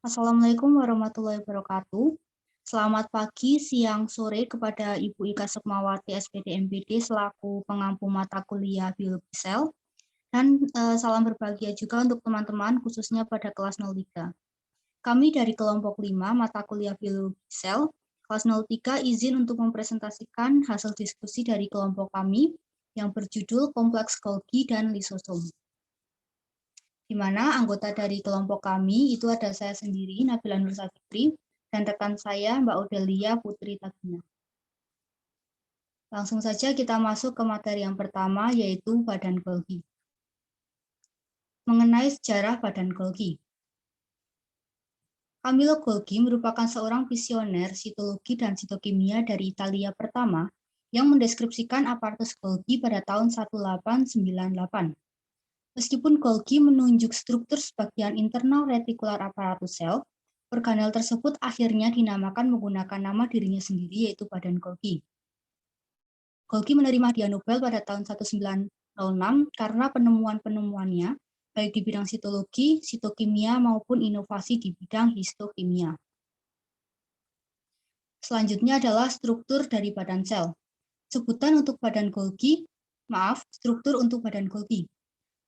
Assalamualaikum warahmatullahi wabarakatuh. Selamat pagi, siang, sore kepada Ibu Ika Sukmawati SPD MPD selaku pengampu mata kuliah Biologi Sel, dan salam berbahagia juga untuk teman-teman khususnya pada kelas 03. Kami dari kelompok 5 mata kuliah Biologi Sel, kelas 03 izin untuk mempresentasikan hasil diskusi dari kelompok kami yang berjudul Kompleks Golgi dan Lisosom. Di mana anggota dari kelompok kami itu ada saya sendiri, Nabila Nur Sakitri, dan rekan saya, Mbak Odelia Putri Tagina. Langsung saja kita masuk ke materi yang pertama, yaitu Badan Golgi. Mengenai sejarah Badan Golgi. Camillo Golgi merupakan seorang visioner sitologi dan sitokimia dari Italia pertama yang mendeskripsikan aparatus Golgi pada tahun 1898. Meskipun Golgi menunjuk struktur sebagian internal retikular aparatus sel, organel tersebut akhirnya dinamakan menggunakan nama dirinya sendiri, yaitu Badan Golgi. Golgi menerima hadiah Nobel pada tahun 1906 karena penemuan-penemuannya, baik di bidang sitologi, sitokimia, maupun inovasi di bidang histokimia. Selanjutnya adalah struktur dari badan sel. Sebutan untuk badan Golgi, struktur untuk badan Golgi.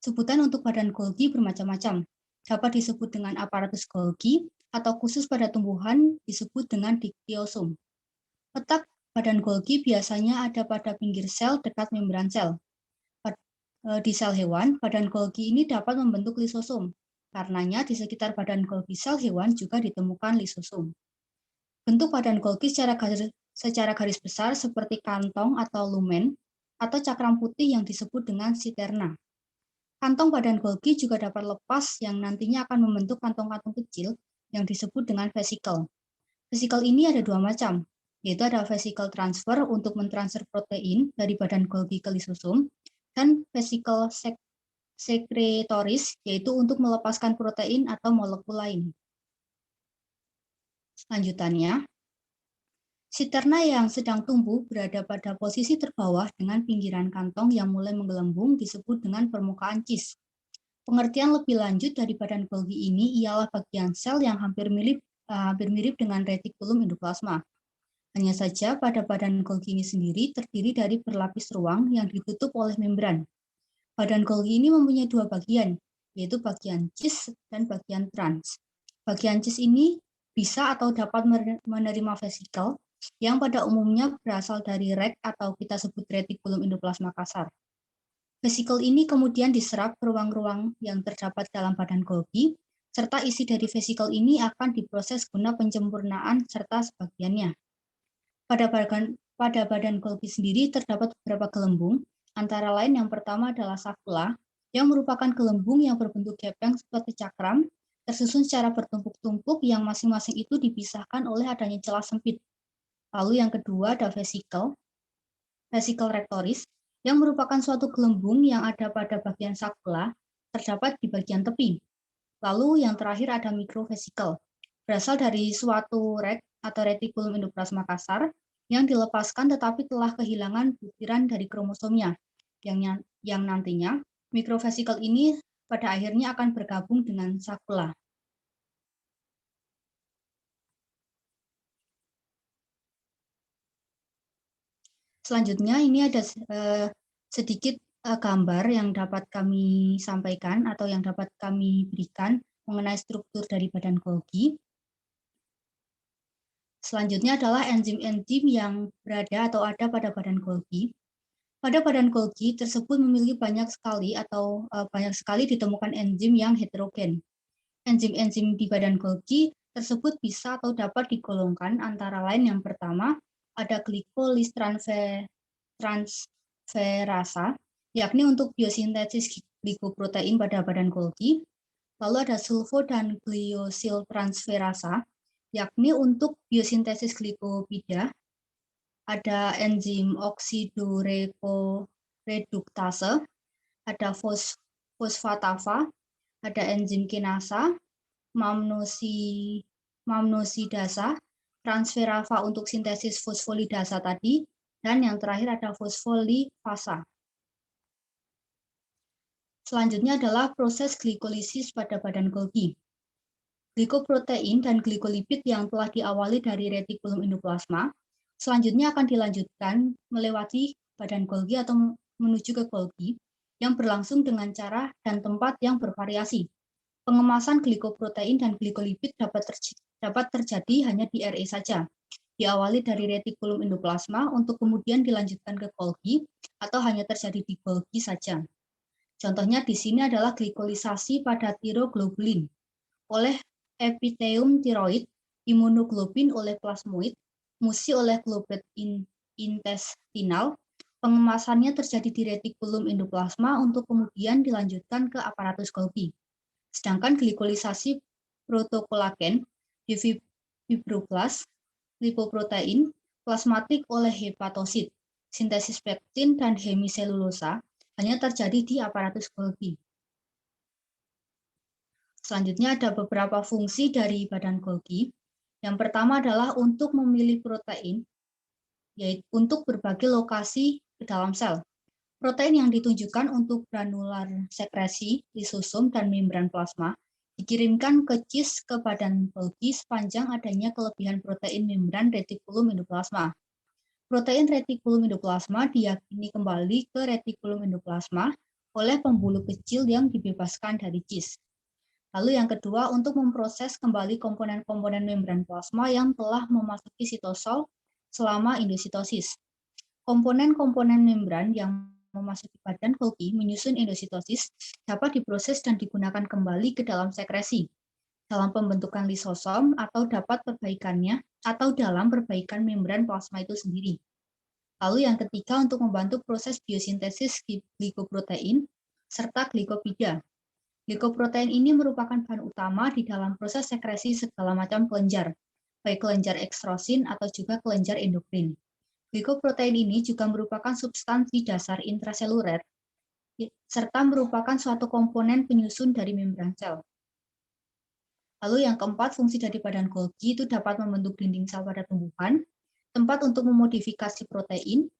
Sebutan untuk badan Golgi bermacam-macam. Dapat disebut dengan aparatus Golgi, atau khusus pada tumbuhan disebut dengan diktiosom. Letak badan Golgi biasanya ada pada pinggir sel dekat membran sel. Di sel hewan, badan Golgi ini dapat membentuk lisosom. Karenanya di sekitar badan Golgi sel hewan juga ditemukan lisosom. Bentuk badan Golgi secara garis besar seperti kantong atau lumen, atau cakram putih yang disebut dengan siterna. Kantong badan Golgi juga dapat lepas yang nantinya akan membentuk kantong-kantong kecil yang disebut dengan vesikel. Vesikel ini ada dua macam, yaitu ada vesikel transfer untuk mentransfer protein dari badan Golgi ke lisosom, dan vesikel sekretoris, yaitu untuk melepaskan protein atau molekul lain. Lanjutannya, siterna yang sedang tumbuh berada pada posisi terbawah dengan pinggiran kantong yang mulai menggelembung disebut dengan permukaan cis. Pengertian lebih lanjut dari badan Golgi ini ialah bagian sel yang hampir mirip dengan retikulum endoplasma. Hanya saja pada badan Golgi ini sendiri terdiri dari berlapis ruang yang ditutup oleh membran. Badan Golgi ini mempunyai dua bagian, yaitu bagian cis dan bagian trans. Bagian cis ini bisa atau dapat menerima vesikel yang pada umumnya berasal dari rek atau kita sebut retikulum endoplasma kasar. Vesikel ini kemudian diserap ke ruang-ruang yang terdapat dalam badan Golgi, serta isi dari vesikel ini akan diproses guna penyempurnaan serta sebagiannya. Pada badan Golgi sendiri terdapat beberapa gelembung, antara lain yang pertama adalah sakula, yang merupakan gelembung yang berbentuk gepeng seperti cakram, tersusun secara bertumpuk-tumpuk yang masing-masing itu dipisahkan oleh adanya celah sempit. Lalu yang kedua ada vesikel rectoris, yang merupakan suatu gelembung yang ada pada bagian sakula, terdapat di bagian tepi. Lalu yang terakhir ada mikrovesikel, berasal dari suatu rek atau retikulum endoplasma kasar yang dilepaskan tetapi telah kehilangan butiran dari kromosomnya, yang nantinya mikrovesikel ini pada akhirnya akan bergabung dengan sakula. Selanjutnya ini ada sedikit gambar yang dapat kami sampaikan atau yang dapat kami berikan mengenai struktur dari badan Golgi. Selanjutnya adalah enzim-enzim yang berada atau ada pada badan Golgi. Pada badan Golgi tersebut memiliki banyak sekali ditemukan enzim yang heterogen. Enzim-enzim di badan Golgi tersebut bisa atau dapat digolongkan antara lain yang pertama ada glikolistransferasa, yakni untuk biosintesis glikoprotein pada badan Golgi. Lalu ada sulfo dan gliosiltransferasa, yakni untuk biosintesis glikopida. Ada enzim oksidoreduktase, ada fosfatasa, ada enzim kinasa, mamnosidasa, transferasa untuk sintesis fosfolidasa tadi, dan yang terakhir ada fosfolipasa. Selanjutnya adalah proses glikolisis pada badan Golgi. glikoprotein dan glikolipid yang telah diawali dari retikulum endoplasma, selanjutnya akan dilanjutkan melewati badan Golgi atau menuju ke Golgi yang berlangsung dengan cara dan tempat yang bervariasi. Pengemasan glikoprotein dan glikolipid dapat terjadi hanya di RE saja, diawali dari retikulum endoplasma untuk kemudian dilanjutkan ke Golgi atau hanya terjadi di Golgi saja. Contohnya di sini adalah glikolisasi pada tiroglobulin oleh epitelium tiroid, imunoglobin oleh plasmoid, musi oleh globet intestinal. Pengemasannya terjadi di retikulum endoplasma untuk kemudian dilanjutkan ke aparatus Golgi. Sedangkan glikolisasi protokolagen di fibroblas, lipoprotein, plasmatik oleh hepatosit, sintesis pektin dan hemiselulosa hanya terjadi di aparatus Golgi. Selanjutnya ada beberapa fungsi dari badan Golgi. Yang pertama adalah untuk memilih protein, yaitu untuk berbagai lokasi ke dalam sel. Protein yang ditunjukkan untuk granular sekresi, lisosom, dan membran plasma dikirimkan ke cis ke badan Golgi sepanjang adanya kelebihan protein membran retikulum endoplasma. Protein retikulum endoplasma diyakini kembali ke retikulum endoplasma oleh pembuluh kecil yang dibebaskan dari cis. Lalu yang kedua, untuk memproses kembali komponen-komponen membran plasma yang telah memasuki sitosol selama endositosis. Komponen-komponen membran yang memasuki badan Golgi menyusun endositosis dapat diproses dan digunakan kembali ke dalam sekresi dalam pembentukan lisosom atau dapat perbaikannya atau dalam perbaikan membran plasma itu sendiri. Lalu yang ketiga untuk membantu proses biosintesis glikoprotein serta glikopida. Glikoprotein ini merupakan bahan utama di dalam proses sekresi segala macam kelenjar, baik kelenjar ekstrosin atau juga kelenjar endokrin. Glikoprotein ini juga merupakan substansi dasar intraseluler, serta merupakan suatu komponen penyusun dari membran sel. Lalu yang keempat, fungsi dari badan Golgi itu dapat membentuk dinding sel pada tumbuhan, tempat untuk memodifikasi protein,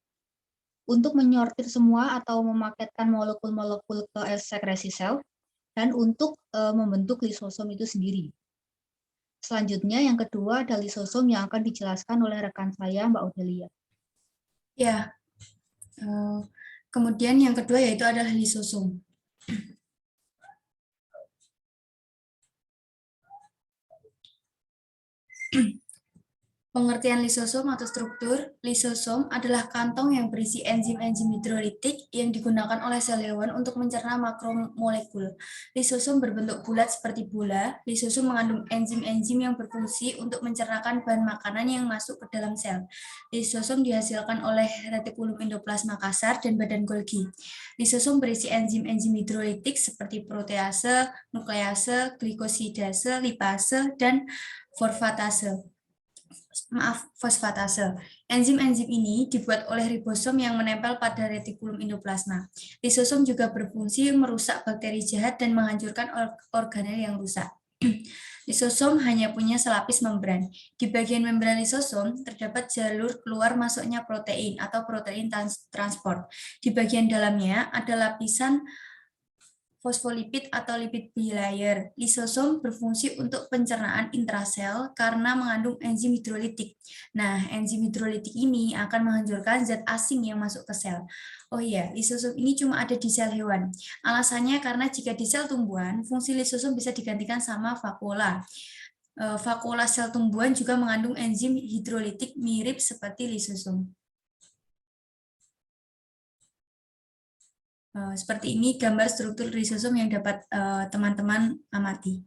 untuk menyortir semua atau memaketkan molekul-molekul ke sekresi sel, dan untuk membentuk lisosom itu sendiri. Selanjutnya yang kedua ada lisosom yang akan dijelaskan oleh rekan saya, Mbak Odelia. Ya, kemudian yang kedua yaitu adalah lisosom. Pengertian lisosom atau struktur, lisosom adalah kantong yang berisi enzim-enzim hidrolitik yang digunakan oleh sel hewan untuk mencerna makromolekul. Lisosom berbentuk bulat seperti bola. Lisosom mengandung enzim-enzim yang berfungsi untuk mencernakan bahan makanan yang masuk ke dalam sel. Lisosom dihasilkan oleh retikulum endoplasma kasar dan badan Golgi. Lisosom berisi enzim-enzim hidrolitik seperti protease, nuklease, glikosidase, lipase, dan fosfatase. Enzim-enzim ini dibuat oleh ribosom yang menempel pada retikulum endoplasma. Lisosom juga berfungsi merusak bakteri jahat dan menghancurkan organel yang rusak. Lisosom hanya punya selapis membran. Di bagian membran lisosom terdapat jalur keluar masuknya protein atau protein transport. Di bagian dalamnya ada lapisan fosfolipid atau lipid bilayer. Lisosom berfungsi untuk pencernaan intrasel karena mengandung enzim hidrolitik. Nah, enzim hidrolitik ini akan menghancurkan zat asing yang masuk ke sel. Oh iya, lisosom ini cuma ada di sel hewan. Alasannya karena jika di sel tumbuhan, fungsi lisosom bisa digantikan sama vakuola. Vakuola sel tumbuhan juga mengandung enzim hidrolitik mirip seperti lisosom. Seperti ini gambar struktur lisosom yang dapat teman-teman amati.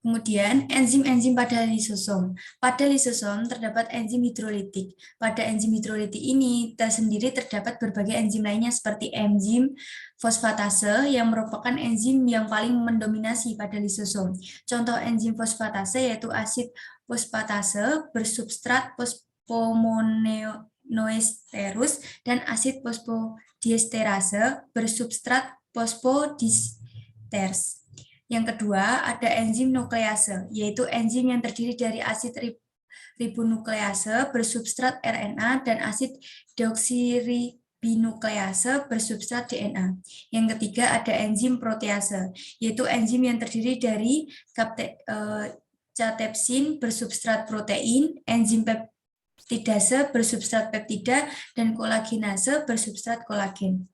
Kemudian, enzim-enzim pada lisosom. Pada lisosom terdapat enzim hidrolitik. Pada enzim hidrolitik ini tersendiri terdapat berbagai enzim lainnya seperti enzim fosfatase yang merupakan enzim yang paling mendominasi pada lisosom. Contoh enzim fosfatase yaitu asid fosfatase bersubstrat fosfomonoesterus dan asid fosfodiesterase bersubstrat fosfodiesters. Yang kedua, ada enzim nuklease, yaitu enzim yang terdiri dari asid ribonuklease bersubstrat RNA dan asid deoksiribonuklease binuklease bersubstrat DNA. Yang ketiga ada enzim protease, yaitu enzim yang terdiri dari catepsin bersubstrat protein, enzim peptidase bersubstrat peptida, dan kolagenase bersubstrat kolagen.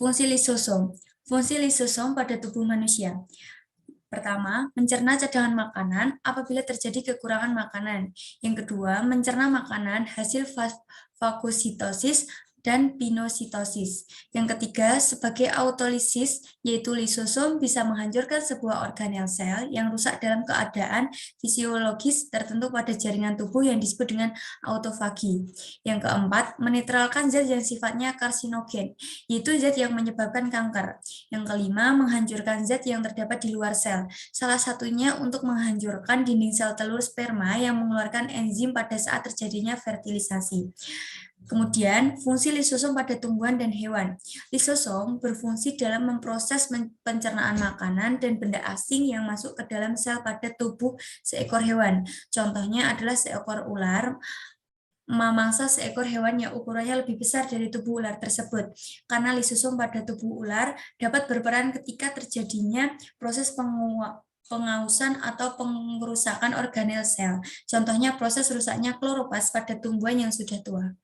Fungsi lisosom. Fungsi lisosom pada tubuh manusia. Pertama, mencerna cadangan makanan apabila terjadi kekurangan makanan. Yang kedua, mencerna makanan hasil fagositosis dan pinositosis. Yang ketiga, sebagai autolisis, yaitu lisosom bisa menghancurkan sebuah organel sel yang rusak dalam keadaan fisiologis tertentu pada jaringan tubuh yang disebut dengan autofagi. Yang keempat, menetralkan zat yang sifatnya karsinogen, yaitu zat yang menyebabkan kanker. Yang kelima, menghancurkan zat yang terdapat di luar sel. Salah satunya untuk menghancurkan dinding sel telur sperma yang mengeluarkan enzim pada saat terjadinya fertilisasi. Kemudian, fungsi lisosom pada tumbuhan dan hewan. Lisosom berfungsi dalam memproses pencernaan makanan dan benda asing yang masuk ke dalam sel pada tubuh seekor hewan. Contohnya adalah seekor ular memangsa seekor hewan yang ukurannya lebih besar dari tubuh ular tersebut. Karena lisosom pada tubuh ular dapat berperan ketika terjadinya proses pengausan atau pengerusakan organel sel. Contohnya proses rusaknya kloroplas pada tumbuhan yang sudah tua.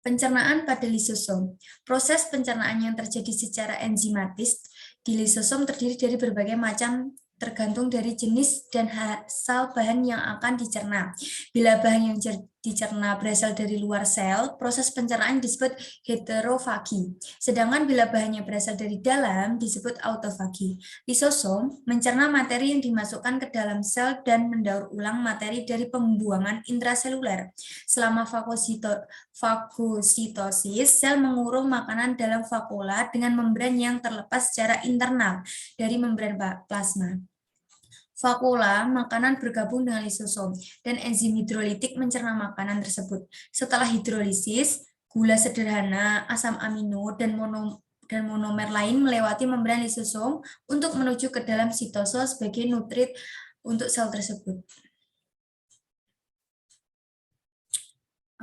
Pencernaan pada lisosom. Proses pencernaan yang terjadi secara enzimatis di lisosom terdiri dari berbagai macam tergantung dari jenis dan asal bahan yang akan dicerna. Bila bahan yang dicerna berasal dari luar sel, proses pencernaan disebut heterofagi. Sedangkan bila bahannya berasal dari dalam, disebut autofagi. Lisosom mencerna materi yang dimasukkan ke dalam sel dan mendaur ulang materi dari pembuangan intraseluler. Selama fagositosis, sel mengurung makanan dalam vakuola dengan membran yang terlepas secara internal dari membran plasma. Vakuola makanan bergabung dengan lisosom dan enzim hidrolitik mencerna makanan tersebut. Setelah hidrolisis, gula sederhana, asam amino, dan monomer lain melewati membran lisosom untuk menuju ke dalam sitosol sebagai nutrit untuk sel tersebut.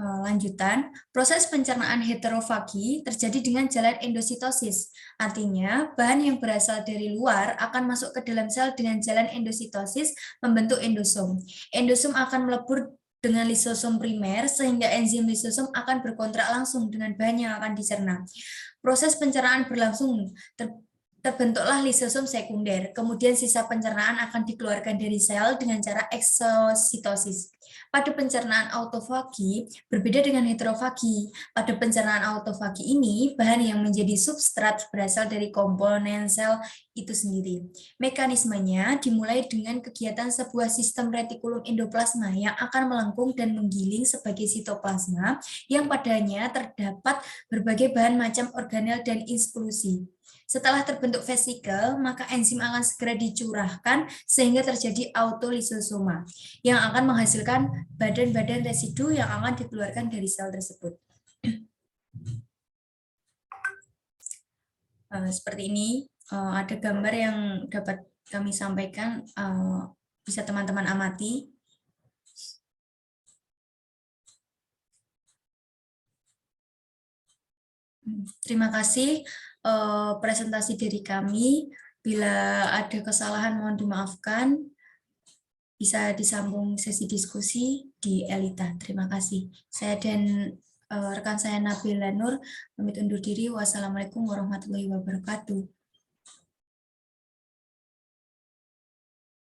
Lanjutan, proses pencernaan heterofagi terjadi dengan jalan endositosis. Artinya, bahan yang berasal dari luar akan masuk ke dalam sel dengan jalan endositosis membentuk endosom. Endosom akan melebur dengan lisosom primer sehingga enzim lisosom akan berkontrak langsung dengan bahan yang akan dicerna. Proses pencernaan berlangsung terbentuklah lisosom sekunder. Kemudian sisa pencernaan akan dikeluarkan dari sel dengan cara eksositosis. Pada pencernaan autofagi berbeda dengan heterofagi. Pada pencernaan autofagi ini, bahan yang menjadi substrat berasal dari komponen sel itu sendiri. Mekanismenya dimulai dengan kegiatan sebuah sistem retikulum endoplasma yang akan melengkung dan menggiling sebagai sitoplasma yang padanya terdapat berbagai bahan macam organel dan insklusi. Setelah terbentuk vesikel, maka enzim akan segera dicurahkan sehingga terjadi autolisosoma yang akan menghasilkan badan-badan residu yang akan dikeluarkan dari sel tersebut. Seperti ini, ada gambar yang dapat kami sampaikan, bisa teman-teman amati. Terima kasih presentasi dari kami. Bila ada kesalahan mohon dimaafkan. Bisa disambung sesi diskusi di Elita. Terima kasih. Saya dan rekan saya Nabila Nur pamit undur diri. Wassalamualaikum warahmatullahi wabarakatuh.